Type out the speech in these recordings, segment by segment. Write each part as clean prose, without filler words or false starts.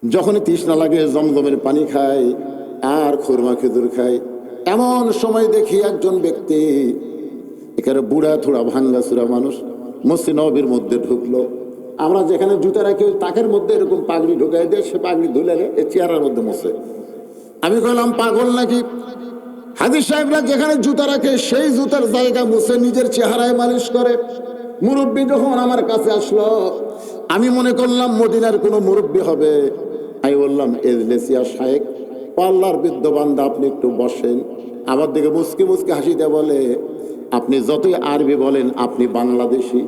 যখনই তৃষ্ণা লাগে জমজমের পানি খাই আর খুরমা খেজুর খাই। এমন সময় দেখি একজন ব্যক্তি, এখানে বুড়া থোড়া ভাঙ্গা চূড়া মানুষ, মসজিদ নববীর মধ্যে ঢুকলো। আমরা যেখানে জুতা রাখি ওই তাকের মধ্যে এরকম পাগড়ি ঢুকাই দিয়ে সে পাগড়ি ধুলে এই চেয়ারের মধ্যে মশে। আমি কইলাম পাগল নাকি? হাদিস সাহেবরা যেখানে জুতা রাখে সেই জুতার জায়গা মুছে নিজের চেহারায় মালিশ করে। মুরব্বী যখন আমার কাছে আসলো, আমি মনে করলাম মদিনার কোনো মুরব্বী হবে। আমি বললাম, এজলেসিয়া শায়েক, আল্লাহর বৃদ্ধ বান্দা, আপনি একটু বসেন। আমার দিকে মুসকি মুসকি হাসি দিয়ে বলে, আপনি যতই আরবি বলেন আপনি বাংলাদেশি।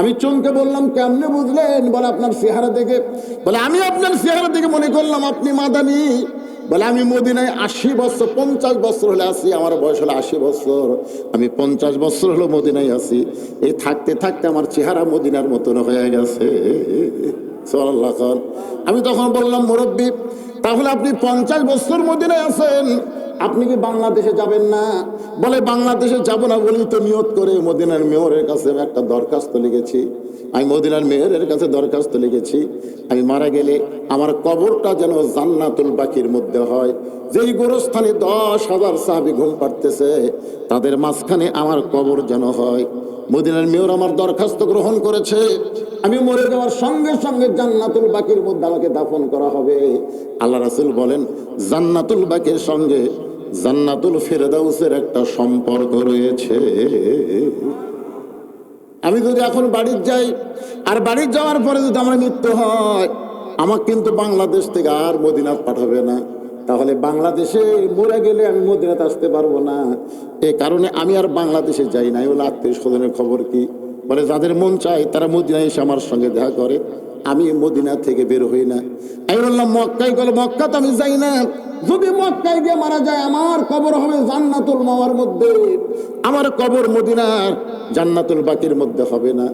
আমি চমকে বললাম, কেমনে বুঝলেন? বলে, আপনার চেহারা দেখে। বলে, আমি আপনার চেহারা দেখে মনে করলাম আপনি মাদানি। বলে, আমি মদিনায় 80 বছর 50 বছর হলে আছি। আমার বয়স হলো 80 বছর, আমি 50 বছর হলো মদিনায় আছি। এই থাকতে থাকতে আমার চেহারা মদিনার মতন হয়ে গেছে। সুবহানাল্লাহ। আমি তখন বললাম, মুরব্বী, তাহলে আপনি 50 বছর মদিনায় আছেন, আপনি কি বাংলাদেশে যাবেন না? বলে, বাংলাদেশে যাব না বলেই তো নিয়ত করে মদিনার মেয়রের কাছে একটা দরখাস্ত লিখেছি। আমি মদিনার মেয়রের কাছে দরখাস্ত লিখেছি, আমি মারা গেলে আমার কবরটা যেন জান্নাতুল বাকির মধ্যে হয়। যেই গোরস্থানে 10,000 সাহাবী ঘুম পাড়তেছে, তাদের মাঝখানে আমার কবর যেন হয়। মদিনার মেয়র আমার দরখাস্ত গ্রহণ করেছে। আমি মরে যাওয়ার সঙ্গে সঙ্গে জান্নাতুল বাকির মধ্যে আমাকে দাফন করা হবে। আল্লাহ রাসূল বলেন, জান্নাতুল বাকির সঙ্গে জান্নাতুল ফেরদাউসের একটা সম্পর্ক রয়েছে। আমি যদি এখন বাড়ি যাই, আর বাড়ি যাওয়ার পরে যদি আমার মৃত্যু হয়, আমাকে কিন্তু বাংলাদেশ থেকে আর মদিনাত পাঠাবে না। তাহলে বাংলাদেশে মরে গেলে আমি মদিনাতে আসতে পারবো না। এই কারণে আমি আর বাংলাদেশে যাই না। বলে, আত্মীয় স্বজনের খবর কি? বলে, যাদের মন চায় তারা মদিনায় এসে আমার সঙ্গে দেখা করে, আমি মদিনা থেকে বের হই না। আমি বললাম, মক্কায় গেলে? মক্কা তো আমি যাই না। যদি মক্কায় গিয়ে মারা যায়, আমার কবর হবে জান্নাতুল মাওয়ার মধ্যে, আমার কবর মদিনার জান্নাতুল বাকির মধ্যে হবে না।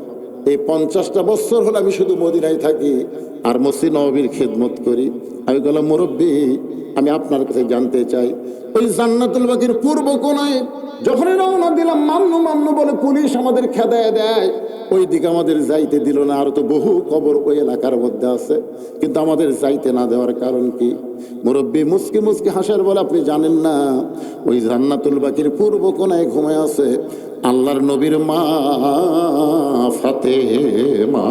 এই 50টা বছর হলো আমি শুধু মদিনায় থাকি আর মসজিদ নববীর খেদমত করি। আমি বললাম, মুরব্বী, আমি আপনার কাছে জানতে চাই, ওই জান্নাতুল বাকির পূর্ব কোণায় যখনই রওনা দিলাম, মান্নু মান্নু বলে পুলিশ আমাদের খেদায় দেয়, ওই দিকে আমাদের যাইতে দিল না। আর তো বহু কবর ওই এলাকার মধ্যে আছে, কিন্তু আমাদের যাইতে না দেওয়ার কারণ কি? মুরব্বী মুসকি মুসকি হাসার বলে, আপনি জানেন না, ওই জান্নাতুল বাকির পূর্ব কোণায় ঘুমায় আছে আল্লাহর নবীর মা ফাতেমা।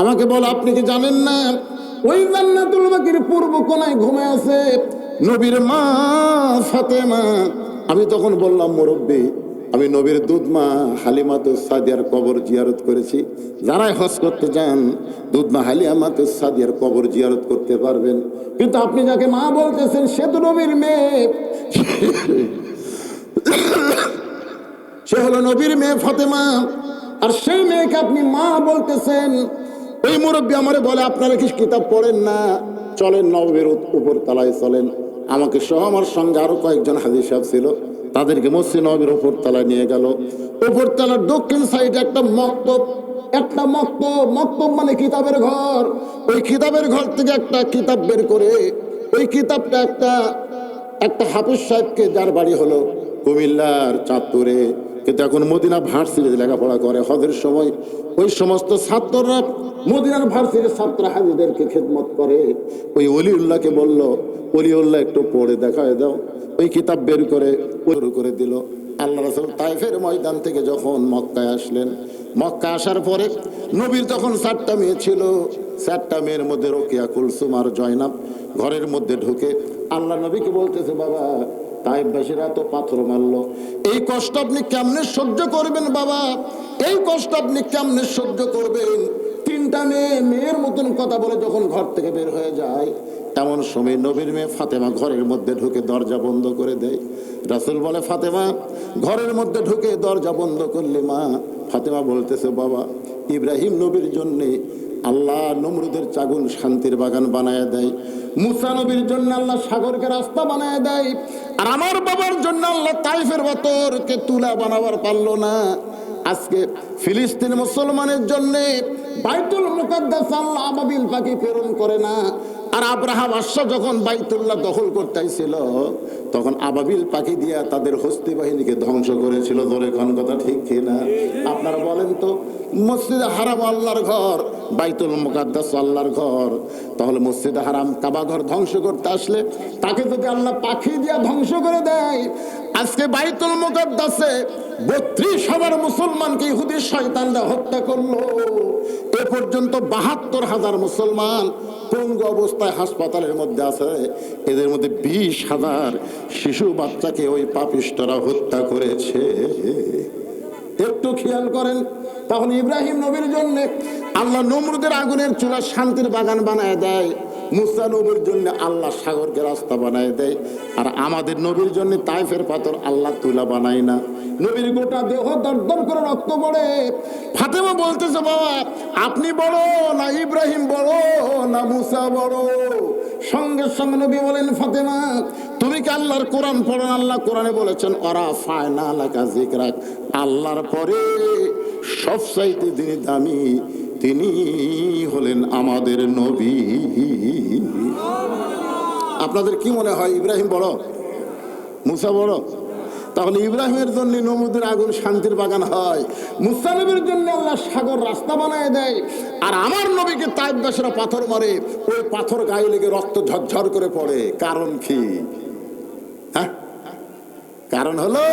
আমাকে বল, আপনি কি জানেন না ওই জান্নাতুল বাকির পূর্ব কোণায় ঘুমায় আছে নবীর মা ফাতেমা? আমি তখন বললাম, মুরব্বী, আমি নবীর দুধমা হালিমাতুস সাদিয়ার কবর জিয়ারত করেছি। যারাই হজ করতে যান, দুধমা হালিমাতুস সাদিয়ার কবর জিয়ারত করতে পারবেন। কিন্তু আপনি যাকে মা বলতেছেন সে তো নবীর মেয়ে, সে হলো নবীর মেয়ে ফাতেমা, আর সেই মেয়েকে আপনি মা বলতেছেন। ওই মুরব্বী আমারে বলে, আপনারা কি কিতাব পড়েন না? চলেন নববীর উপর তলায় চলেন। আমাকে সহ আমার সঙ্গে আরো কয়েকজন হাজী সাহেব ছিল, তাদেরকে মসজিদ নববীর উপর তলায় নিয়ে গেল। উপর তলার দক্ষিণ সাইডে একটা মক্তব, মক্তব মানে কিতাবের ঘর। ওই কিতাবের ঘর থেকে একটা কিতাব বের করে, ওই কিতাবটা একটা হাফিজ সাহেবকে, যার বাড়ি হলো কুমিল্লার চাঁদপুরে, কিন্তু এখন মদিনা ভার্সিটিতে লেখাপড়া করে। হজের সময় ওই সমস্ত ছাত্ররা মদিনার ভার্সিটির ছাত্র হাজীদেরকে খেদমত করে। ওই অলিউল্লাহকে বলল, অলিউল্লাহ একটু পড়ে দেখায় দাও। ওই কিতাব বের করে শুরু করে দিল। আল্লাহ রাসূল তায়েফের ময়দান থেকে যখন মক্কায় আসলেন, মক্কা আসার পরে নবীর তখন 4টা মেয়ে ছিল। 4টা মেয়ের মধ্যে রোকেয়া, কুলসুম আর জয়নাব ঘরের মধ্যে ঢুকে আল্লাহ নবীকে বলতেছে, বাবা, তায়েফবাসীরা তো পাথর মারলো, এই কষ্ট আপনি কেমনে সহ্য করবেন বাবা? এই কষ্ট আপনি কেমনে সহ্য করবেন? 3টা মেয়ের মতন কথা বলে যখন ঘর থেকে বের হয়ে যায়, এমন সময় নবীর মেয়ে ফাতেমা ঘরের মধ্যে ঢুকে দরজা বন্ধ করে দেয়। রাসূল বলে, ফাতেমা, ঘরের মধ্যে ঢুকে দরজা বন্ধ করলে মা? ফাতেমা বলতেছে, বাবা, ইব্রাহিম নবীর জন্যে আল্লাহ নমরুদের চাগুন শান্তির বাগান বানায় দেয়, মুসা নবীর জন্য আল্লাহ সাগরকে রাস্তা বানায় দেয়, আর আমার বাবার জন্য আল্লাহ তাইফের পাথরকে তুলা বানাবার পারলো না। আজকে ফিলিস্তিন মুসলমানের জন্য বাইতুল মুকাদ্দাস আল্লাহ আবাবিল পাখি প্রেরণ করে না, আর আব্রাহা বাদশা যখন বাইতুল্লাহ দখল করতে ছিল তখন আবাবিল পাখি দিয়া তাদের হস্তি বাহিনীকে ধ্বংস করেছিল। ধরে কোন কথা ঠিক কিনা? আপনারা বলেন তো, মসজিদে হারাম আল্লাহর ঘর, বাইতুল মুকাদ্দাস আল্লাহর ঘর, তাহলে মসজিদে হারাম কাবা ঘর ধ্বংস করতে আসলে তাকে যদি আল্লাহ পাখি দিয়া ধ্বংস করে দেয়, আজকে বাইতুল মুকাদ্দাসে 32,000 মুসলমানকে ইহুদি শয়তানরা হত্যা করলো। এ পর্যন্ত 72,000 মুসলমান পঙ্গু অবস্থায় হাসপাতালের মধ্যে আছে। এদের মধ্যে 20,000 শিশু বাচ্চাকে ওই পাপিষ্ঠরা হত্যা করেছে। একটু খেয়াল করেন। তাহলে ইব্রাহিম নবীর জন্য আল্লাহ নমরুদের আগুনের চুলা শান্তির বাগান বানায় দেয়, মুসা নবীর জন্য আল্লাহ সাগরকে রাস্তা বানায় দেয়, আর আমাদের নবীর জন্য তাইফের পাথর আল্লাহ তুলা বানায় না। নবীর গোটা দেহ দরদর করে রক্ত পড়ে। ফাতেমা বলতেছে, বাবা আপনি বড় না ইব্রাহিম বড় না মুসা বড়? সঙ্গে সঙ্গে নবী বলেন, ফাতেমা তুমি কি আল্লাহর কোরআন পড়ো? আল্লাহ কোরআনে বলেছেন ওরা ফায়না লাকা যিকরাক, আল্লাহর পরে সবচাইতে যিনি দামি তিনি হলেন আমাদের নবী। আপনাদের কি মনে হয় ইব্রাহিম বড়, মুসা বড়? তাহলে ইব্রাহিমের জন্য নমরুদের আগুন শান্তির বাগান হয়, মুসা নবীর জন্য আল্লাহ সাগর রাস্তা বানায় দেয়, আর আমার নবীকে তাইফবাসীরা পাথর মারে, ওই পাথর গায়ে লেগে রক্ত ঝরঝর করে পড়ে। কারণ কি? হ্যাঁ, কারণ হলো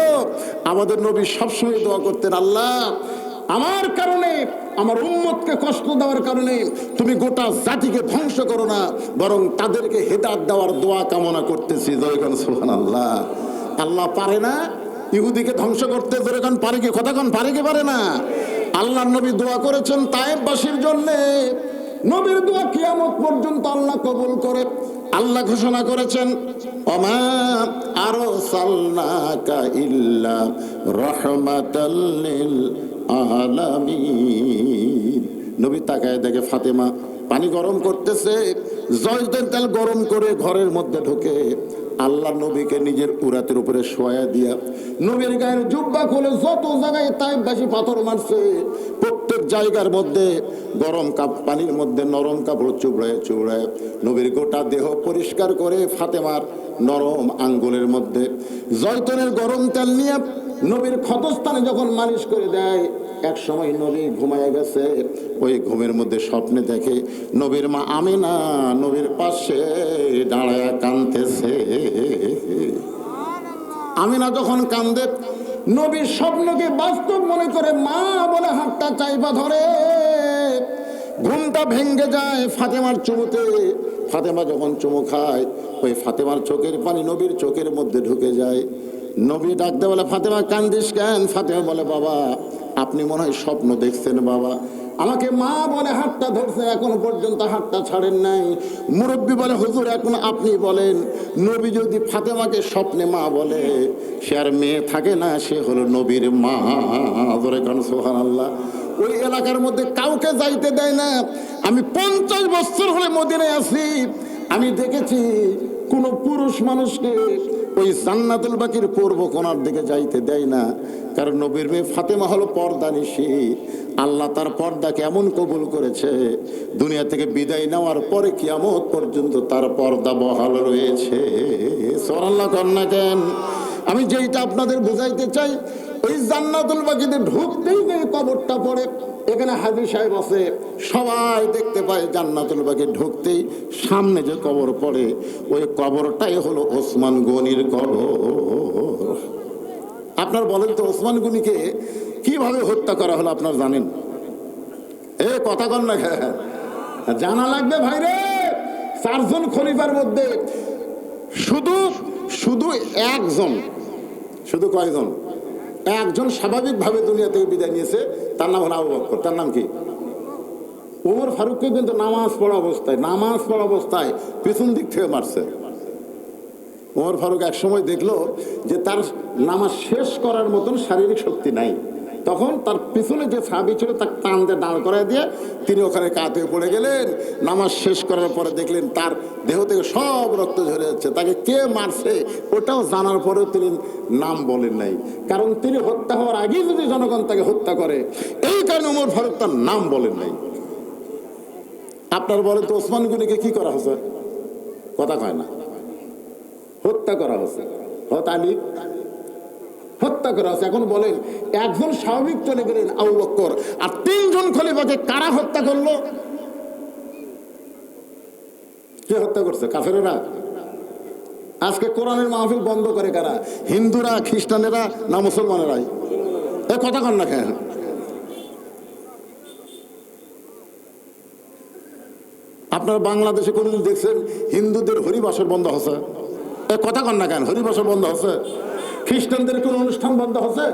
আমাদের নবী সবসময় দোয়া করতেন, আল্লাহ আমার কারণে, আমার উম্মতকে কষ্ট দেওয়ার কারণে তুমি গোটা জাতিকে ধ্বংস করো না, বরং তাদেরকে হেদায়েত দেওয়ার দোয়া কামনা করতেছি। জয়গান সুবহানাল্লাহ। আল্লাহ পারে না ইহুদিকে ধ্বংস করতে? জোরেগান পারে কি? কথাগান পারে কি? পারে না। আল্লাহর নবী দোয়া করেছেন তায়েফবাসীর জন্য। নবীর দোয়া কিয়ামত পর্যন্ত আল্লাহ কবুল করে। আল্লাহ ঘোষণা করেছেন, ওমা আরসালনাকা ইল্লা রাহমাতাল লিল আলামিন। নবী তাকায় দেখে ফাতেমা পানি গরম করতেছে, জয়তুন তেল গরম করে ঘরের মধ্যে ঢোকে, আল্লাহ নবীকে নিজের উরাতের উপরে শোয়া দিয়া নবীর গায়ের জুব্বা খুলে যত জায়গায় তাইফবাসী পাথর মারছে প্রত্যেক জায়গার মধ্যে গরম পানির মধ্যে নরম কাপড় চুবড়ায় চুবড়ায় নবীর গোটা দেহ পরিষ্কার করে ফাতেমার নরম আঙ্গুলের মধ্যে জয়তুনের গরম তেল নিয়ে নবীর ক্ষতস্থানে যখন মালিশ করে দেয়, এক সময় নবী ঘুমায় গেছে, ওই ঘুমের মধ্যে স্বপ্নে দেখে নবীর মা আমিনা নবীর পাশে দাঁড়ায় কাঁদতেছে। আমিনা যখন কান্দে, নবীর স্বপ্নকে বাস্তব মনে করে মা বলে হাতটা চাইপা ধরে, ঘুমটা ভেঙ্গে যায় ফাতেমার চুমুতে। ফাতেমা যখন চুমু খায়, ওই ফাতেমার চোখের পানি নবীর চোখের মধ্যে ঢুকে যায়। নবী ডাকতে বলে, ফাতেমা কান্দিস কেন? ফাতেমা বলে, বাবা আপনি মনে হয় স্বপ্ন দেখছেন, বাবা আমাকে মা বলে হাতটা ধরছে, এখন পর্যন্ত হাতটা ছাড়েন নাই। মুরব্বী বলে, হুজুর এখন আপনি বলেন, নবী যদি ফাতেমাকে স্বপ্নে মা বলে, সে আর মেয়ে থাকে না, সে হলো নবীর মা। সুবহানাল্লাহ। ওই এলাকার মধ্যে কাউকে যাইতে দেয় না। আমি 50 বছর হলে মদিনায় আছি, আমি দেখেছি কোন পুরুষ মানুষকে ওই জান্নাতুল বাকির পূর্ব কোণার দিকে যাইতে দেয় না, কারণ নবীর মেয়ে ফাতেমা হলো পর্দানিশী। আল্লাহ তার পর্দাকে এমন কবুল করেছে, দুনিয়া থেকে বিদায় নেওয়ার পরে কিয়ামত পর্যন্ত তার পর্দা বহাল রয়েছে। সুবহানাল্লাহ কন্যা কেন? আমি যেইটা আপনাদের বুঝাইতে চাই, ওই জান্নাতুল বাকিতে ঢুকতেই যে কবরটা পড়ে, এখানে হাজী সাহেব আছে, সবাই দেখতে পায় জান্নাতুল বাকি ঢুকতেই সামনে যে কবর পড়ে, ওই কবরটাই হলো ওসমান গনির কবর। আপনার বলেন তো, ওসমান গনিকে কিভাবে হত্যা করা হলো আপনার জানেন? এ কথা কন না, জানা লাগবে ভাইরে। 4 জন খলিফার মধ্যে শুধু শুধু একজন, শুধু কয়জন? একজন স্বাভাবিকভাবে দুনিয়া থেকে বিদায় নিয়েছে, তার নাম হলো আবু বকর। তার নাম কি? ওমর ফারুককে কিন্তু নামাজ পড়া অবস্থায় পিছন দিক থেকে মারছে। ওমর ফারুক এক সময় দেখলো যে তার নামাজ শেষ করার মতন শারীরিক শক্তি নাই, তখন তার পিছনে যে সাহাবী ছিল তাকে টান দিয়ে দাঁড় করায় দিয়ে তিনি ওখানে কাঁধে পড়ে গেলেন। নামাজ শেষ করার পরে দেখলেন তার দেহ থেকে সব রক্ত ঝরে যাচ্ছে। তাকে কে মারছে ওটাও জানার পরেও তিনি নাম বলেন নাই, কারণ তিনি হত্যা হওয়ার আগেই যদি জনগণ তাকে হত্যা করে, এই কারণে ওমর ফারুক তার নাম বলেন নাই। আপনার বলেন তো ওসমান গনিকে কি করা হয়েছে? কথা কয় না, হত্যা করা হয়েছে। আলী হত্যা করা হয়েছে। এখন বলেন, একজন স্বাভাবিক চলে গেলেন আবু বকর, আর 3 জন খলিফাকে কারা হত্যা করলো? কে হত্যা করছে? কাফেরেরা। আজকে কোরআনের মাহফিল বন্ধ করে কারা? হিন্দুরা, খ্রিস্টানেরা না মুসলমানেরাই? এ কথা কন না কেন? আপনারা বাংলাদেশে কোনদিন দেখছেন হিন্দুদের হরিবাসর বন্ধ হচ্ছে? এ কথা কন না কেন? হরিবাসর বন্ধ হচ্ছে? খ্রিস্টানদের কোন অনুষ্ঠান বন্ধ হচ্ছে?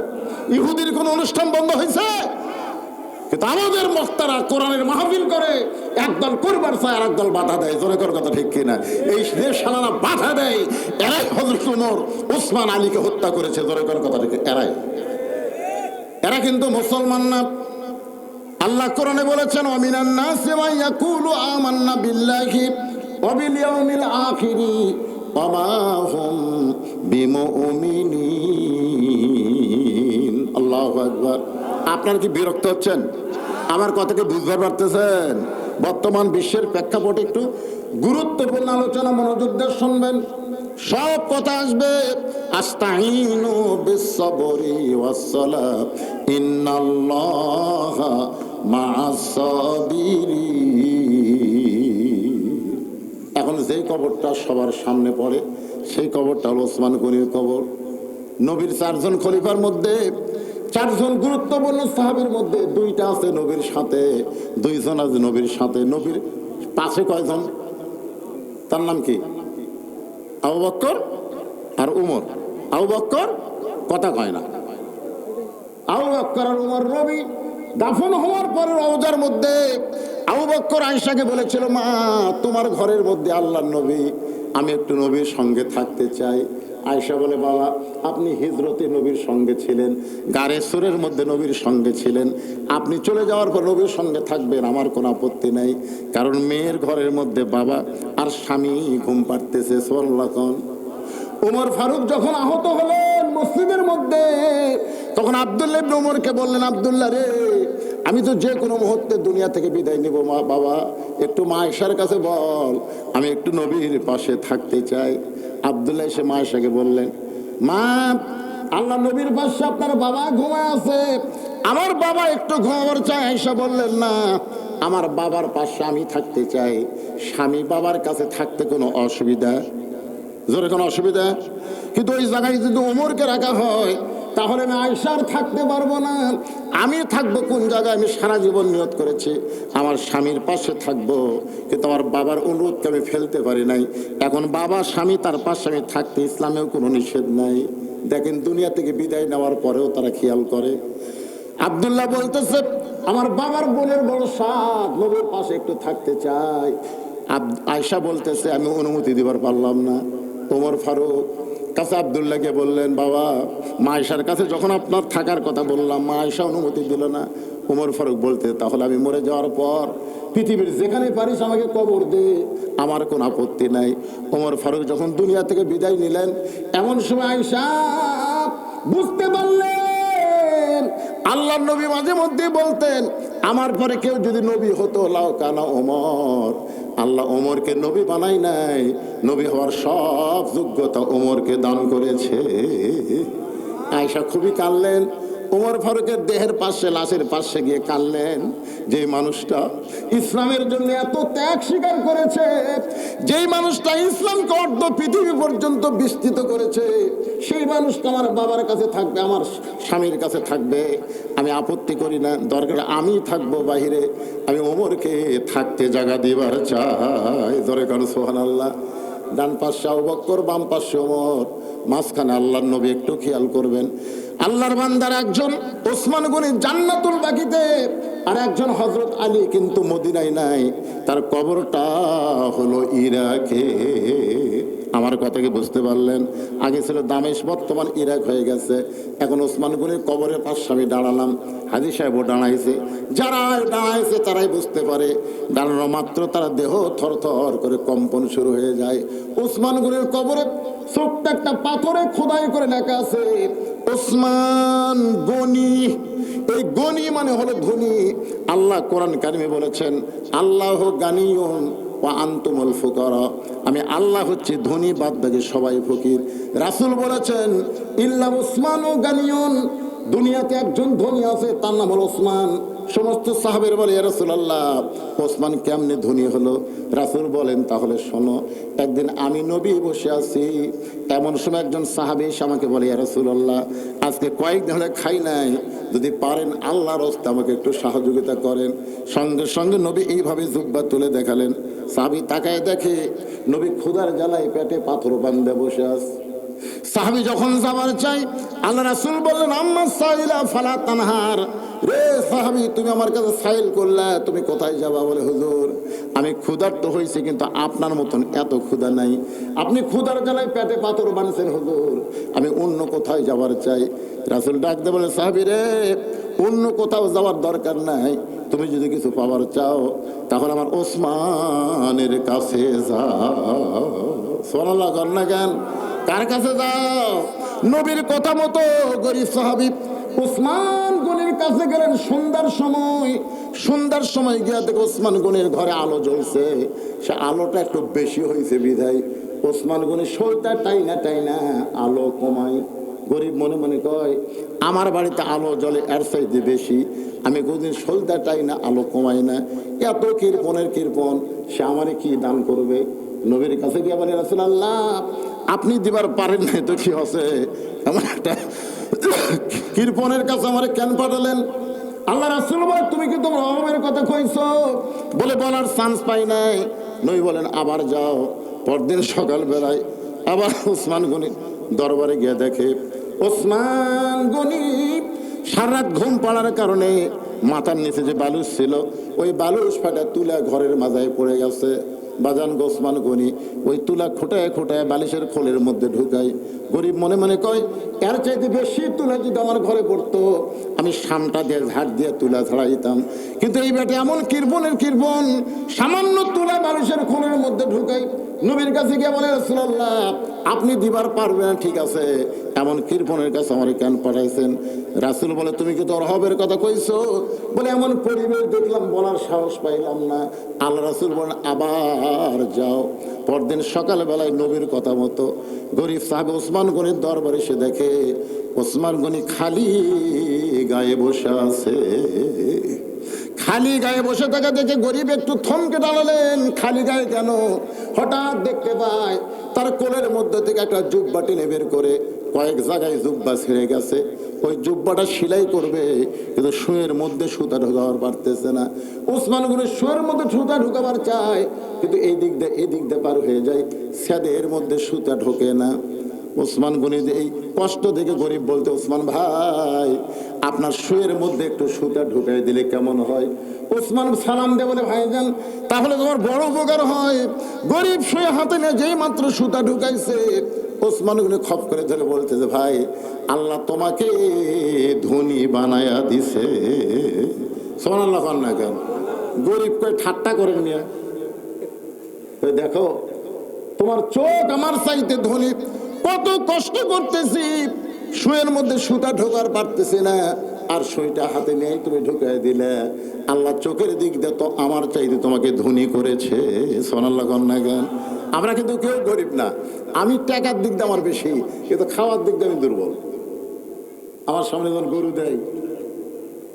ইহুদির কোন অনুষ্ঠান বন্ধ হয়েছে? কিন্তু আমাদের বক্তারা কোরআনের মাহফিল করে, একদল করবার চায় আর একদল বাধা দেয়। জোরে কর কথা ঠিক কিনা? এই যে শালারা বাধা দেয়, এরাই হযরত ওমর ওসমান আলীকে হত্যা করেছে। জোরে কর কথা ঠিক, এরা কিন্তু মুসলমান না। আল্লাহ কোরআনে বলেছেন, ওয়ামিনান নাসি মান ইয়াকুলু আমান্না বিল্লাহি ওয়া বিল ইয়াউমিল আখিরি ওয়া মা হুম বিমুমিনিন। আল্লাহু আকবার। আপনারা কি বিরক্ত হচ্ছেন? আমার কথাকে বুঝতে পারতেছেন? বর্তমান বিশ্বের প্রেক্ষাপটে একটু গুরুত্বপূর্ণ আলোচনা মনোযোগ দিয়ে শুনবেন। সব কথা আসবে আস্তাইনু বিস-সাবরি ওয়াস-সালাহ ইন্নাল্লাহা মা'আস-সাবিরিন। এখন যেই কবরটা সবার সামনে পড়ে সেই কবরটা হলো ওসমান গনির কবর। নবীর 4 জন খলিফার মধ্যে 4 জন গুরুত্বপূর্ণ সাহাবীর মধ্যে 2টা আছে নবীর সাথে, 2 জন আছে নবীর সাথে। নবীর পাশে কয়জন? তার নাম কি? আবু বকর আর উমর। আবু বকর কথা কয় না। আবু বকর আর উমর নবী দাফন হওয়ার পর রওজার মধ্যে আবু বকর আয়েশাকে বলেছিল, মা তোমার ঘরের মধ্যে আল্লাহর নবী, আমি একটু নবীর সঙ্গে থাকতে চাই। আয়েশা বলে, বাবা আপনি হিজরতে নবীর সঙ্গে ছিলেন, গারে সুরের মধ্যে নবীর সঙ্গে ছিলেন, আপনি চলে যাওয়ার পর নবীর সঙ্গে থাকবেন, আমার কোনো আপত্তি নাই। কারণ মেয়ের ঘরের মধ্যে বাবা আর স্বামী ঘুম পাড়তেছে। সুবহানাল্লাহ। উমর ফারুক যখন আহত হলেন মসজিদের মধ্যে, তখন আব্দুল্লাহ ইবনে উমরকে বললেন, আব্দুল্লাহ রে, আমি তো যে কোনো মুহূর্তে দুনিয়া থেকে বিদায় নিব, মা বাবা একটু মা আয়েশার কাছে বল, আমি একটু নবীর পাশে থাকতে চাই। আব্দুল্লাহ এসে মা আয়েশাকে বললেন, মা আল্লাহ নবীর পাশে আপনার বাবা ঘুমায় আছে, আমার বাবা একটু ঘুমাবার চাই। আয়েশা বললেন, না, আমার বাবার পাশে আমি থাকতে চাই। স্বামী বাবার কাছে থাকতে কোনো অসুবিধা? জোরে কোনো অসুবিধা? কিন্তু ওই জায়গায় যদি ওমরকে রাখা হয় তাহলে আমি আয়েশার থাকতে পারবো না। আমি থাকবো কোন জায়গায়? আমি সারা জীবন নিয়ত করেছি আমার স্বামীর পাশে থাকবো, কিন্তু আমার বাবার অনুরোধকে আমি ফেলতে পারি নাই। এখন বাবা স্বামী তার পাশে আমি থাকতে ইসলামেও কোনো নিষেধ নাই। দেখেন দুনিয়া থেকে বিদায় নেওয়ার পরেও তারা খেয়াল করে। আব্দুল্লাহ বলতেছে, আমার বাবার বোনের বড় সাথ, নবীর পাশে একটু থাকতে চাই। আয়েশা বলতেছে, আমি অনুমতি দিবার পারলাম না। ওমর ফারুক কাছে আব্দুল্লাহকে বললেন, বাবা মা আয়েশার কাছে যখন আপনার থাকার কথা বললাম, মা আয়েশা অনুমতি দিল না। ওমর ফারুক বলতে, তাহলে আমি মরে যাওয়ার পর পৃথিবীর যেখানে পারিস আমাকে কবর দে, আমার কোনো আপত্তি নাই। ওমর ফারুক যখন দুনিয়া থেকে বিদায় নিলেন, এমন সময় আয়েশা বুঝতে পারলেন আল্লাহর নবী মাঝে মধ্যে বলতেন, আমার পরে কেউ যদি নবী হতো লাউ কানা ওমর। আল্লাহ ওমরকে নবী বানাই নাই, নবী হওয়ার সব যোগ্যতা ওমরকে দান করেছে। আয়েশা খুবই কাঁদলেন। ওমর ফারুকের দেহের পাশে, লাশের পাশে গিয়ে কাঁদলেন। যে মানুষটা ইসলামের জন্য এত ত্যাগ স্বীকার করেছে, যেই মানুষটা ইসলামকে অর্ধ পৃথিবী পর্যন্ত বিস্তৃত করেছে, সেই মানুষটা আমার বাবার কাছে থাকবে, আমার স্বামীর কাছে থাকবে, আমি আপত্তি করি না। দরকার আমি থাকবো বাহিরে, আমি ওমরকে থাকতে জায়গা দিবার চাই। ধরে কারো সুবহানাল্লাহ। ডান পাশে আবু বকর, বাম পাশে ওমর, মাঝখানে আল্লাহর নবী। একটু খেয়াল করবেন, আল্লাহর বান্দার একজন ওসমান গনি জান্নাতুল বাকিতে, আর একজন হযরত আলী কিন্তু মদিনায় নাই, তার কবরটা হলো ইরাকে। আমার কথা কি বুঝতে পারলেন? আগে ছিল দামেশ, বর্তমান ইরাক হয়ে গেছে। এখন ওসমান গনির কবরের পাশে আমি দাঁড়ালাম, হাজী সাহেবও দাঁড়াইছে। যারা দাঁড়াইছে তারাই বুঝতে পারে, দাঁড়ানো মাত্র তারা দেহ থরথর করে কম্পন শুরু হয়ে যায়। ওসমান গনির কবরে ছোট্ট একটা পাথরে খোদাই করে লেখা আছে ওসমান গনি। এই গনি মানে হলো ধনী। আল্লাহ কোরআন কারিমে বলেছেন, আল্লাহ গানিয়ুন ওয়া আনতুমুল ফুকারা, আমি আল্লাহ হচ্ছে ধনী, বাদ বাকি সবাই ফকির। রাসূল বলেছেন ইল্লা উসমানু গানিয়ুন, দুনিয়াতে একজন ধনী আছে, তার নাম হলো ওসমান। সমস্ত সাহাবের বলে ইয়া রাসূলুল্লাহ, ওসমান কেমনে ধনী হলো? রাসূল বলেন তাহলে শোনো। একদিন আমি নবী বসে আছি, এমন সময় একজন সাহাবী এসে আমাকে বলে ইয়া রাসূলুল্লাহ, আজকে কয়েকদিন হলে খাই নাই, যদি পারেন আল্লাহর রাস্তায় আমাকে একটু সহযোগিতা করেন। সঙ্গে সঙ্গে নবী এইভাবে জুব্বা তুলে দেখালেন। সাহাবী তাকায় দেখে নবী ক্ষুধার জ্বালায় পেটে পাথর বাঁধে বসে আছে। সাহাবী যখন যাবার চাই, আল্লাহ রাসূল বললেন আম্মা সাইলা ফালা তানহার, রে সাহাবী তুমি আমার কাছে সাইল করলা, তুমি কোথায় যাবা? বলে হুজুর আমি ক্ষুধার্ত হয়েছি, কিন্তু আপনার মতন এত ক্ষুধা নাই। আপনি ক্ষুধার জ্বালায় পেটে পাথর বাঁধছেন হুজুর, আমি অন্য কোথায় যাবার চাই। রাসূল ডাক দিয়ে বলে সাহাবী রে, অন্য কোথাও যাওয়ার দরকার নাই, তুমি যদি কিছু পাওয়ার চাও তাহলে আমার ওসমানের কাছে যাও। সুবহানাল্লাহ, কর না কেন? কার কাছে যাও? নবীর কথা মতো গরিব সাহাবী ওসমান গনির কাছে গেলেন সন্ধ্যার সময় গিয়া দেখো ওসমান গনির ঘরে আলো জ্বলছে। সে আলোটা একটু বেশি হয়েছে বিধায় ওসমান গনি সলটা টাইনা আলো কমায়। গরিব মনে মনে কয় আমার বাড়িতে আলো জ্বলে এর চাইতে বেশি, আমি কোনদিন সলটা টাইনা আলো কমাই না, এত কৃপণ সে আমারে কি দান করবে? নবীর কাছে গিয়ে বলে রাসূলুল্লাহ আপনি দিবার পারেন না তো কি হচ্ছে, আমার একটা কৃপণের কাছে আমারে কেন পাঠালেন? আল্লাহ রাসূল বলে তুমি কি তোমার অভাবের কথা কইছো? বলে বলার চান্স পাই নাই। নবী বলেন আবার যাও। পরদিন সকাল বেলায় আবার ওসমান গনি দরবারে গিয়ে দেখে ওসমান গনি সারারাত ঘুম পাড়ার কারণে মাথার নিচে যে বালুস ছিল ওই বালুস ফাটা তুলা ঘরের মাঝায় পড়ে গেছে। বাজান ওসমান গনি ওই তুলা খোটায় বালিশের খোলের মধ্যে ঢুকাই। গরিব মনে মনে কয় এর চাইতে বেশি তুলা যদি আমার ঘরে পড়তো আমি সামটা দিয়ে ঝাড় দিয়ে তুলা ছাড়াইতাম, কিন্তু এই বেটে এমন কৃপণ সামান্য তুলা বালিশের খোলের মধ্যে ঢুকাই। নবীর কাছে গিয়ে বলে রাসূলুল্লাহ আপনি দিবার পারবেন না, ঠিক আছে, এমন কৃপণের কাছে আমার কেন পাঠাইছেন? রাসূল বলে তুমি কি তোর হবের কথা কইছো? বলে এমন পরিবেশ দেখলাম বলার সাহস পাইলাম না। আল্লাহ রাসূল বলেন আবার যাও। পরদিন সকালবেলায় নবীর কথা মতো গরিব সাহাবী ওসমান গনির দরবারে এসে দেখে ওসমান গনি খালি গায়ে বসে আছে। খালি গায়ে বসে থাকা দেখে গরিব একটু থমকে দাঁড়ালেন, খালি গায়ে কেন? হঠাৎ দেখতে পায় তার কোলের মধ্যে থেকে একটা জুব্বা টেনে বের করে কয়েক জায়গায় জুব্বা ছিঁড়ে গেছে। ওই জুব্বাটা সেলাই করবে, কিন্তু শুয়ের মধ্যে সুতা ঢোকাবার পারতেছে না। ওসমান গনি শুয়ের মধ্যে সুতা ঢোকাবার চায়, কিন্তু এই দিক দিয়ে পার হয়ে যায়, স্যাদের মধ্যে সুতা ঢোকে না। ওসমান গনি এই কষ্ট দেখে গরিব বলতে ওসমান ভাই আপনার শুয়ের মধ্যে একটু সুতা ঢুকাই দিলে কেমন হয়? ওসমান সালাম দিয়ে বলে ভাইজান তাহলে তোমার বড় উপকার হয়। গরিব শুয়ে হাতে নিয়ে যেই মাত্র সুতা ঢুকাইছে ওসমান গনি খপ করে ধরে বলতেছে ভাই আল্লাহ তোমাকে ধনী বানায়া দিছে। সুবহানাল্লাহ, কর না কেন? গরিব কই ঠাট্টা করেন নিয়ে দেখো তোমার চোখ আমার চাইতে ধনী, কত কষ্ট করতেছি শুয়ের মধ্যে সুতা ঢোকার পারতেছি না, আর সুইটা হাতে নিয়ে তুমি ঢুকাই দিলে। আল্লাহ চোখের দিক দিয়ে তো আমার চাইতে তোমাকে ধনী করেছে। সুবহানাল্লাহ, কর না কেন? আমরা কিন্তু কেউ গরিব না, আমি টাকার দিক দিয়ে আমার বেশি, কিন্তু খাওয়ার দিক দিয়ে আমি দুর্বল। আমার সামনে যখন গরু দেয়,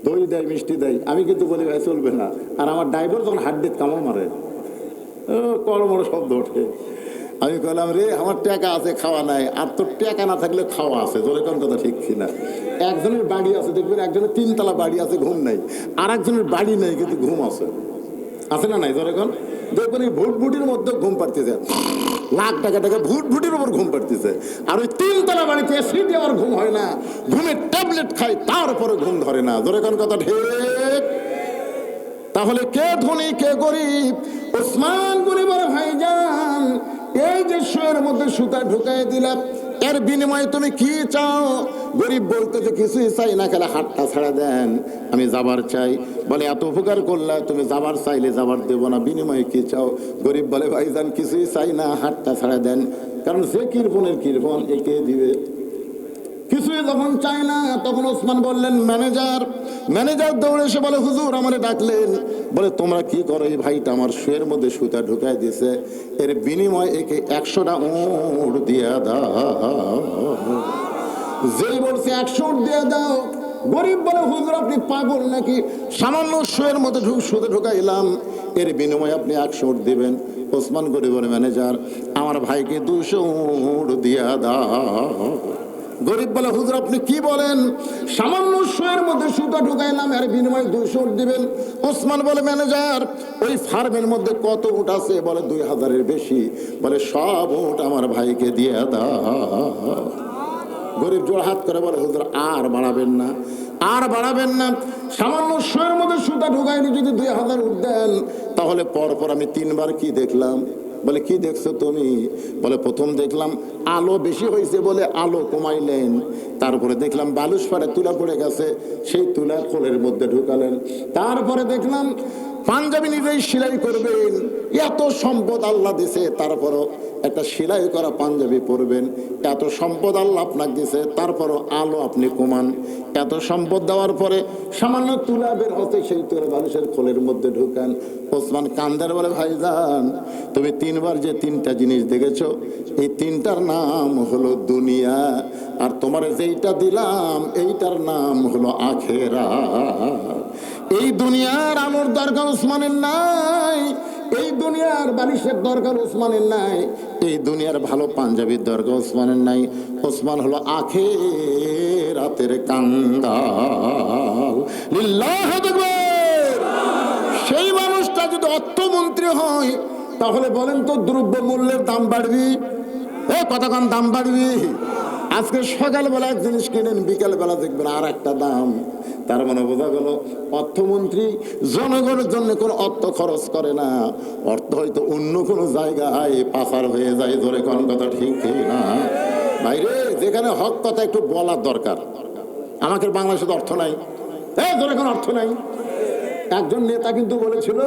দই দেয়, মিষ্টি দেয়, আমি কিন্তু বলি ভাই চলবে না। আর আমার ড্রাইভার যখন হাড্ডিত কামড় মারে কলমড় শব্দ ওঠে, আমি বললাম রে আমার টাকা আছে খাওয়া নাই, আর তোর টাকা না থাকলে খাওয়া আছে। তোর কোন কথা ঠিক কিনা? একজনের বাড়ি আছে দেখবেন, একজনের 3 তলা বাড়ি আছে ঘুম নাই, আর একজনের বাড়ি নেই কিন্তু ঘুম আছে না নাই? তোর এখন দেখবেন এই ভুটভুটির মধ্যে ঘুম পাড়তেছে, লাখ টাকা ভুটভুটির উপর ঘুম পাড়তেছে, আর ওই 3 তলা বাড়িতে এসি দিয়ে আমার ঘুম হয় না, ঘুমের ট্যাবলেট খাই তারপরে ঘুম ধরে না। তোর এখন কথা ঠিক? তাহলে কে ধনী কে গরিব? ওসমান গনি বলে ভাইজান এই যে শুয়ের মধ্যে সুতা ঢুকাই দিলাম, এর বিনিময়ে তুমি কি চাও? গরিব বলতে যে কিছুই চাই না, খেলা হাতটা ছাড়া দেন, আমি যাবার চাই। বলে এত উপকার করলা, তুমি যাবার চাইলে যাবার দেবো না, বিনিময়ে কি চাও? গরিব বলে ভাইজান কিছুই চাই না, হাতটা ছাড়া দেন, কারণ যে কৃপণের কৃপণ একে দিবে। কিছুই যখন চায় না তখন ওসমান বললেন ম্যানেজার। ম্যানেজার দৌড়ে এসে বলে হুজুর আমারে ডাকলেন। বলে তোমরা কি করো? এই ভাইটা আমার শুয়ের মধ্যে সুতা ঢুকাই দিয়েছে, এর বিনিময় একে 100টা উট দিয়া দাও। যেই বলছে 100 উট দিয়ে দাও, গরিব বলে হুজুর আপনি পাগল নাকি? সামান্য শুয়ের মধ্যে সুতা ঢুকাইলাম, এর বিনিময়ে আপনি 100 উট দিবেন। ওসমান গরিব বলে ম্যানেজার আমার ভাইকে 200 উট দিয়া দাও। গরিব বলে হুজুর আপনি কি বলেন? সামান্য শুয়ের মধ্যে সুতা ঢুকাইলাম, এর বিনিময়ে 200 উট দিবেন। ওসমান বলে ম্যানেজার ওই ফার্মের মধ্যে কত উট আছে? বলে 2000-এর বেশি। বলে সব উট আমার ভাইকে দিয়ে দাও। গরিব জোড় হাত করে বলে হুজুর আর বাড়াবেন না, আর বাড়াবেন না। সামান্য শুয়ের মধ্যে সুতা ঢুকাইনি যদি 2000 উট দেন, তাহলে পরপর আমি 3 বার কি দেখলাম? বলে কি দেখছো তুমি? বলে প্রথম দেখলাম আলো বেশি হয়েছে বলে আলো কমাইলেন, তারপরে দেখলাম বালুস পাড়ে তুলা পড়ে গেছে, সেই তুলা খোলের মধ্যে ঢুকালেন, তারপরে দেখলাম পাঞ্জাবি নিজেই সেলাই করবেন, এত সম্পদ আল্লাহ দিছে তারপরও একটা সেলাই করা পাঞ্জাবি পরবেন, এত সম্পদ আল্লাহ আপনাকে দিছে তারপরও আলো আপনি কমান। এত সম্পদ দেওয়ার পরে সামান্য তুলা বের হতে সেই তুলা বালুসের খোলের মধ্যে ঢুকান। ওসমান কান্দার বলে ভাইজান তুমি 3 বার যে 3টা জিনিস দেখেছো, এই 3টার নাম হলো দুনিয়া, আর তোমার যেইটা দিলাম এইটার নাম হলো আখেরাত। এই দুনিয়ার আলোর দরকার ওসমানের নাই, এই দুনিয়ার বালিশের দরকার ওসমানের নাই, এই দুনিয়ার ভালো পাঞ্জাবির দরকার ওসমানের নাই। ওসমান হলো আখেরাতের কাঙ্গাল। লিল্লাহু আকবার। সেই মানুষটা যদি অর্থমন্ত্রী হয় তাহলে বলেন তো দ্রব্য মূল্যের দাম বাড়বি? কতক্ষণ দাম বাড়বি? আজকে সকালবেলা এক জিনিস কিনেন, বিকালবেলা দেখবেন আর একটা দাম। তার মানে বোঝা গেল অর্থমন্ত্রী জনগণের জন্য কোনো অর্থ খরচ করে না, অর্থ হয়তো অন্য কোনো জায়গায় পাচার হয়ে যায়। ধরে কোন কথা ঠিক না বাইরে? যেখানে হক কথা একটু বলার দরকার। আমাদের বাংলাদেশে তো অর্থ নাই, ধরে কোনো অর্থ নাই। একজন নেতা কিন্তু বলেছিল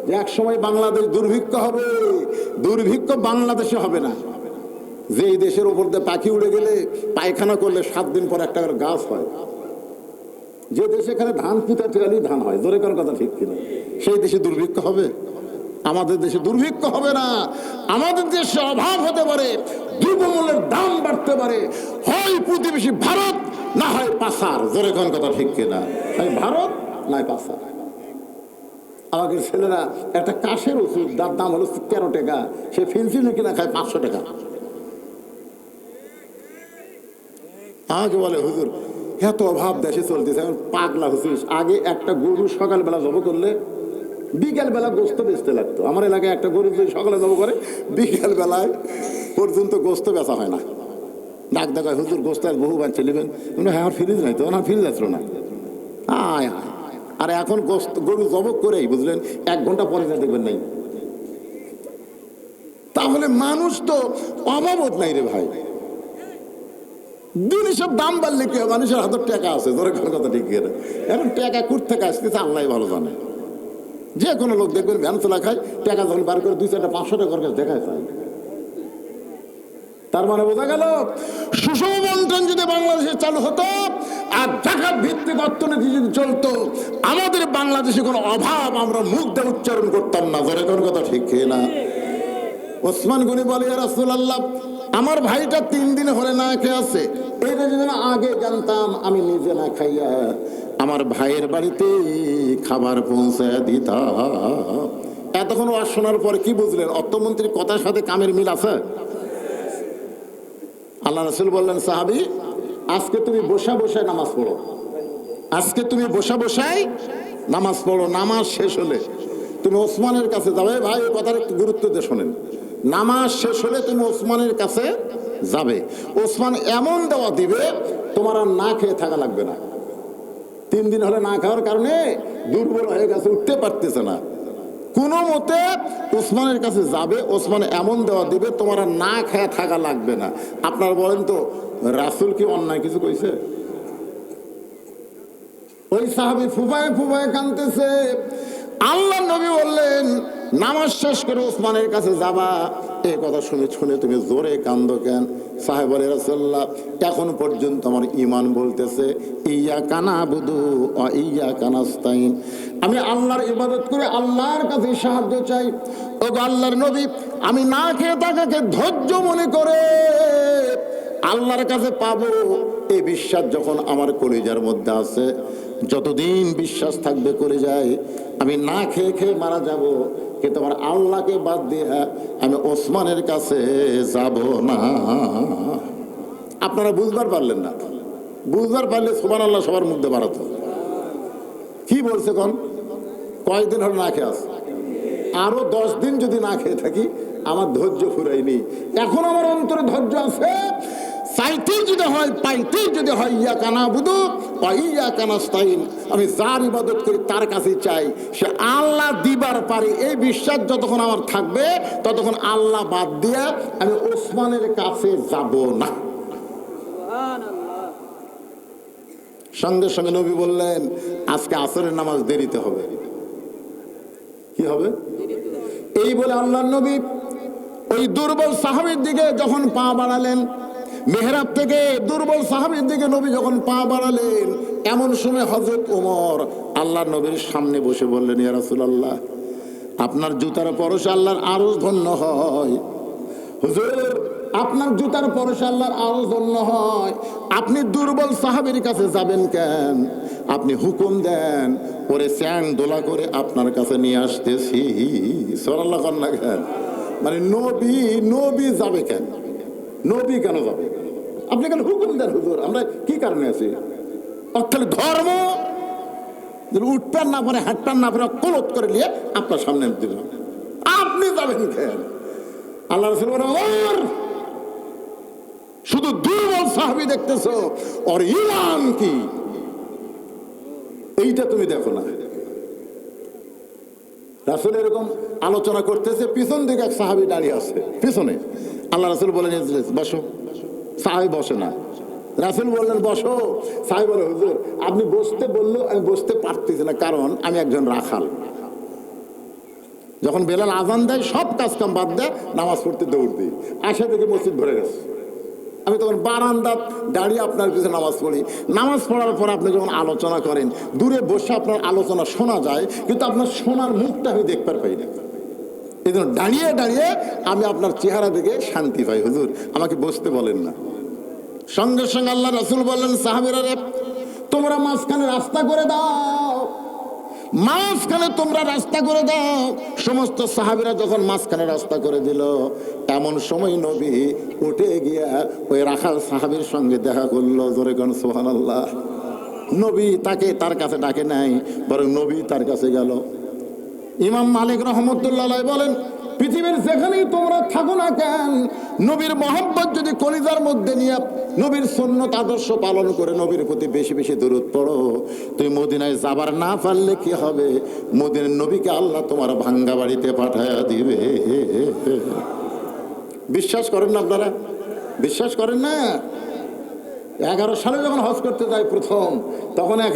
যে এক সময় বাংলাদেশ দুর্ভিক্ষ হবে। দুর্ভিক্ষ বাংলাদেশে হবে না, যে এই দেশের উপর দিয়ে পাখি উড়ে গেলে পায়খানা করলে 7 দিন পর একটা করে গাছ হয়, যে দেশে এখানে ধান পুঁতে ফেরালেই ধান হয়। ধরে কোন কথা ঠিক কিনা? সেই দেশে দুর্ভিক্ষ হবে? আমাদের দেশে দুর্ভিক্ষ হবে না। আমাদের দেশে অভাব হতে পারে, দ্রব্যমূল্যের দাম বাড়তে পারে, হয় প্রতিবেশী ভারত না হয় পাচার। ধরে কোন কথা ঠিক কিনা? হয় ভারত নয় পাচার। আমাদের ছেলেরা একটা কাশের ওষুধ যার দাম হলো 13 টাকা, সে ফেন্সিল কিনা খায় 500 টাকা। আমাকে বলে হুজুর এত অভাব দেশে চলতেছে, এখন পাগলা হচ্ছিস। আগে একটা গরু সকালবেলা জব করলে বিকেল বেলা গোস্ত বেচতে লাগতো। আমার এলাকায় একটা গরু যদি সকালে জব করে বিকেল বেলায় পর্যন্ত গোস্ত বেচা হয় না। ডাক দেখায় হুজুর গোস্ত আর বহু বাচ্চা নেবেন? হ্যাঁ আমার ফ্রিজ নাই তো, ওনার ফ্রিজ আসলো না। আয় আয়। আর এখন গোস্ত গরু জবক করেই বুঝলেন 1 ঘন্টা পরে যা দেখবেন নাই। তাহলে মানুষ তো অভাবত নাই রে ভাই। জিনিসের দাম বাড়লে কি? মানুষের হাতে টাকা আছে, ধরে কোন কথা ঠিক কিনা? এখন টাকা কুট থেকে আসতেছে আল্লাহ ভালো জানে। যে কোনো লোক দেখবেন ভ্যান চলা খায়, টাকা যখন বার করে 2-4টা 500 টাকার কাছে দেখায় চায়। তার মানে বোঝা গেল সুষম বন্টন যদি বাংলাদেশে চালু হতো আর জাকাত ভিত্তিক অর্থনীতি যদি চলতো, আমাদের বাংলাদেশে কোনো অভাব আমরা মুখ দিয়ে উচ্চারণ করতাম না। ধরে কোন কথা ঠিক না? ওসমান গনি বলে ইয়া রাসূলুল্লাহ আমার ভাইটা 3 দিন হলে না খেয়ে আছে, এইটা যদি আগে জানতাম আমি নিজে না খাইয়া আমার ভাইয়ের বাড়িতে খাবার পৌঁছায় দিতাম। এতক্ষণ ওয়াজ শোনার পরে কি বুঝলেন? অর্থমন্ত্রীর কথার সাথে কামের মিল আছে? আল্লাহ রাসূল বললেন সাহাবী আজকে তুমি বসা বসায় নামাজ পড়ো, আজকে তুমি বসা বসায় নামাজ পড়ো। নামাজ শেষ হলে তুমি ওসমানের কাছে যাবে। ভাই এই কথার একটু গুরুত্ব দিয়ে শোনেন। নামাজ শেষ হলে তুমি ওসমানের কাছে যাবে, ওসমান এমন দেওয়া দিবে তোমার আর না খেয়ে থাকা লাগবে না। 3 দিন হলে না খাওয়ার কারণে দুর্বল হয়ে গেছে, উঠতে পারতেছে না, কোনো মতে ওসমানের কাছে যাবে, ওসমান এমন দেওয়া দিবে তোমার আর না খেয়ে থাকা লাগবে না। আপনারা বলেন তো রাসূল কি অন্যায় কিছু কইছে? ওই সাহাবী ফুফায় ফুফায় কাঁদতেছে। আল্লাহ নবী বললেন নামাজ শেষ করে ওসমানের কাছে যাবা, এই কথা শুনে শুনে তুমি জোরে কান্দো কেন? সাহেব বলে, রাসূলুল্লাহ, এখন পর্যন্ত আমার ঈমান বলতেছে ইয়্যাকা না'বুদু ওয়া ইয়্যাকা নাস্তাইন, আমি আল্লাহর ইবাদত করে আল্লাহর কাছে সাহায্য চাই। ও আল্লাহর নবী, আমি না খেয়ে থাকাকে ধৈর্য মনে করে আল্লাহর কাছে পাবো, এই বিশ্বাস যখন আমার কলিজার মধ্যে আছে, যতদিন বিশ্বাস থাকবে কলিজায়, আমি না খেয়ে খেয়ে মারা যাব, কিন্তু আমার আল্লাহকে বাদ দিয়ে আমি ওসমানের কাছে যাব না। আপনারা বুঝবার পারলেন না? বুঝবার পারলে সুবহানাল্লাহ সবার মধ্যে বাড়াতো। কি বলছে কোন? কয়েকদিন হলো না খেয়ে আছে, আরো 10 দিন যদি না খেয়ে থাকি আমার ধৈর্য ফুরায়নি। এখন আমার অন্তরে ধৈর্য আছে, চাইতে যদি হয় পাইতে যদি হয় ইয়্যাকা না'বুদু ওয়া ইয়্যাকা নাস্তাইন, আমি যার ইবাদত করি তার কাছেই চাই, সে আল্লাহ দিবার পারে, এই বিশ্বাস যতক্ষণ আমার থাকবে ততক্ষণ আল্লাহ বাদ দিয়ে আমি ওসমানের কাছে যাব না। সঙ্গে সঙ্গে নবী বললেন, আজকে আসরের নামাজ দেরিতে হবে। কি হবে? এই বলে আল্লাহর নবী ওই দুর্বল সাহাবীর দিকে যখন পা বাড়ালেন, মেহরাব থেকে দুর্বল সাহাবীর দিকে নবী যখন পা বাড়ালেন, এমন সময় হযরত ওমর আল্লাহর নবীর সামনে বসে বললেন, ইয়া রাসূলুল্লাহ, আপনার জুতার পরশে আল্লাহর আরশ ধন্য হয়। হুজুর, আপনার জুতার পরশে আল্লাহর আরশ ধন্য হয়, আপনি দুর্বল সাহাবীর কাছে যাবেন কেন? আপনি হুকুম দেন, ওরে চ্যাং দোলা করে আপনার কাছে নিয়ে আসতেছি। সুবহানাল্লাহ কন্যা কেন? মানে নবী যাবে কেন? নবী কেন যাবে? আপনি কেন হুকুম দেন? হুজুর, আমরা কি কারণে আছি? অর্থাৎ ধর্ম উঠতেন না পারে, হাঁটতেন না পারে, কলত করে নিয়ে আপনার সামনে দিলাম, আপনি যাবেন কেন? আল্লাহ রাসূল বলেন, ওর শুধু দুর্বল সাহাবী দেখতেছো, ওর ঈমান কি এইটা তুমি দেখো না। রাসূল এরকম আলোচনা করতেছে, পিছন দিকে এক সাহাবী দাঁড়িয়ে আছে পিছনে। আল্লাহ রাসূল বলেন, বসো। সাহাবী বসে না। রাসূল বললেন, বসো। সাহাবী বলে, হুজুর, আপনি বসতে বললেও আমি বসতে পারতেছি না, কারণ আমি একজন রাখাল। যখন বেলাল আজান দেয় সব কাজ কাম বাদ দেয়, নামাজ পড়তে দৌড় দিই, আসা থেকে মসজিদ ভরে গেছে। আমি তখন বারান্দাত দাঁড়িয়ে আপনার পিছনে নামাজ পড়ি। নামাজ পড়ার পর আপনি যখন আলোচনা করেন, দূরে বসে আপনার আলোচনা শোনা যায়, কিন্তু আপনার শোনার মুখটা আমি দেখতে পাই না। এই জন্য দাঁড়িয়ে দাঁড়িয়ে আমি আপনার চেহারা দেখে শান্তি পাই। হুজুর, আমাকে বসতে বলেন না। সঙ্গে সঙ্গে আল্লাহ রাসূল বললেন, সাহাবীরা রে, তোমরা মাঝখানে রাস্তা করে দাও, মাঝখানে তোমরা রাস্তা করে দাও। সমস্ত সাহাবীরা যখন মাঝখানে রাস্তা করে দিল, এমন সময় নবী উঠে গিয়া ওই রাখাল সাহাবীর সঙ্গে দেখা করলো। জোরে কোন সুবহানাল্লাহ। নবী তাকে তার কাছে ডাকে নাই, বরং নবী তার কাছে গেল। ইমাম মালিক রহমতুল্লাহ আলাইহি বলেন, পৃথিবীর যেখানেই তোমরা থাকো না কেন, নবীর মহব্বত যদি কলিজার মধ্যে নিয়ে নবীর সুন্নত আদর্শ পালন করে নবীর প্রতি বেশি বেশি দরুদ পড়ো, তুমি মদিনায় যাবার না পারলে কি হবে? মদিনার নবীকে আল্লাহ তোমার ভাঙ্গা বাড়িতে পাঠায়া দিবে। বিশ্বাস করেন না আপনারা? বিশ্বাস করেন না? 11 সালে যখন হজ করতে যাই প্রথম, তখন এক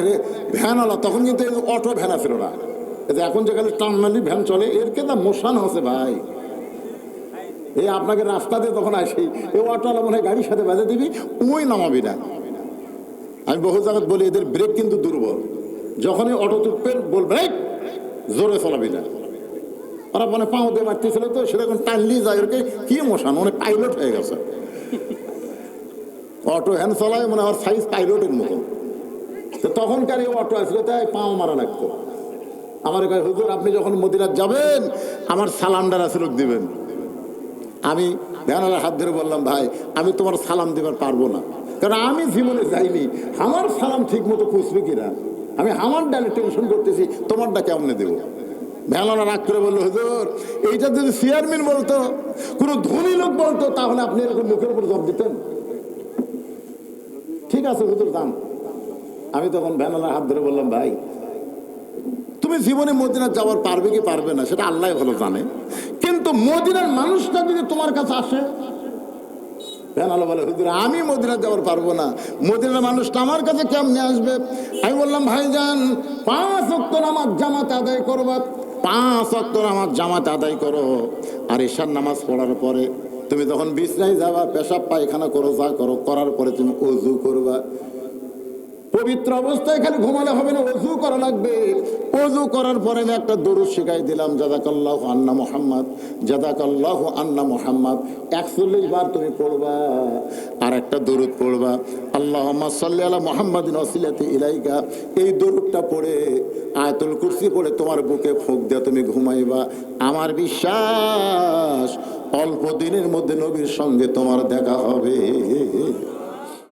ভ্যানওয়ালা, তখন কিন্তু অটো ভ্যান ছিল না, এখন যেখানে টার্মিনালি ভ্যান চলে, এর কে না মোশান হচ্ছে ভাই। এই আপনাকে রাস্তা দিয়ে তখন আসি, এই অটোওয়ালা মনে হয় গাড়ির সাথে বেঁধে দিবি, ওই নামাবি না। আমি বহু জায়গায় বলি, এদের ব্রেক কিন্তু দুর্বল। যখনই অটো তুলবেন বলবে জোরে চালাবি না। ওরা মানে পাও দিয়ে মারতেছিল, তো সেটা এখন টানলি যায়, ওকে কি মোশান, মানে পাইলট হয়ে গেছে। অটো হ্যান্ড চালায়, মানে ওর সাইজ পাইলটের মতো। তো তখনকার এই অটো আসলে তাই পাও মারা লাগতো। আমার কাছে, হুজুর, আপনি যখন মদিনা যাবেন আমার সালামটা রাসূলকে দিবেন। আমি ভ্যানালার হাত ধরে বললাম, ভাই, আমি তোমার সালাম দিবার পারবো না, কারণ আমি জীবনে যাইনি, আমার সালাম ঠিক মতো খুঁজবে কিনা, আমি আমার ডালে টেনশন করতেছি, তোমারটা কেমনে দেবো? ভ্যানালা রাগ করে বললো, হুজুর, এইটা যদি চেয়ারম্যান বলতো, কোনো ধনী লোক বলতো, তাহলে আপনি এরকম মুখের উপর জবাব দিতেন। ঠিক আছে হুজুর, দাম। আমি তখন ভ্যানালার হাত ধরে বললাম, ভাই, তুমি জীবনে মদিনা যাওয়ার পারবে কি পারবে না সেটা আল্লাহ ভালো জানে, কিন্তু মদিনার মানুষটা যদি তোমার কাছে আসে। ভ্যানালা বলে, হুজুর, আমি মদিনা যাওয়ার পারবো না, মদিনার মানুষটা আমার কাছে কেমনে আসবে? আমি বললাম, ভাইজান, 5 ওয়াক্ত নামাজ জামাতে আদায় করবা, 5 ওয়াক্ত নামাজ জামাত আদায় করো। আর ঈশার নামাজ পড়ার পরে তুমি যখন বিছনায় যাবা, পেশাব পায়খানা করো, যা করো, করার পরে তুমি ওযু করবা। পবিত্র অবস্থায় খালি ঘুমালে হবে না, ওযু করা লাগবে। ওযু করার পরে আমি একটা দরুদ শিখাই দিলাম, জাযাকাল্লাহু আন্না মুহাম্মদ, জাযাকাল্লাহু আন্না মুহাম্মদ। 41 বার তুমি পড়বা। আর একটা দরুদ পড়বা, আল্লাহুম্মা সাল্লি আলা মুহাম্মাদিন ওয়াসিলাতি ইলাইকা। এই দরুদটা পড়ে আয়াতুল কুরসি পড়ে তোমার বুকে ফুঁক দিয়ে তুমি ঘুমাইবা। আমার বিশ্বাস অল্প দিনের মধ্যে নবীর সঙ্গে তোমার দেখা হবে।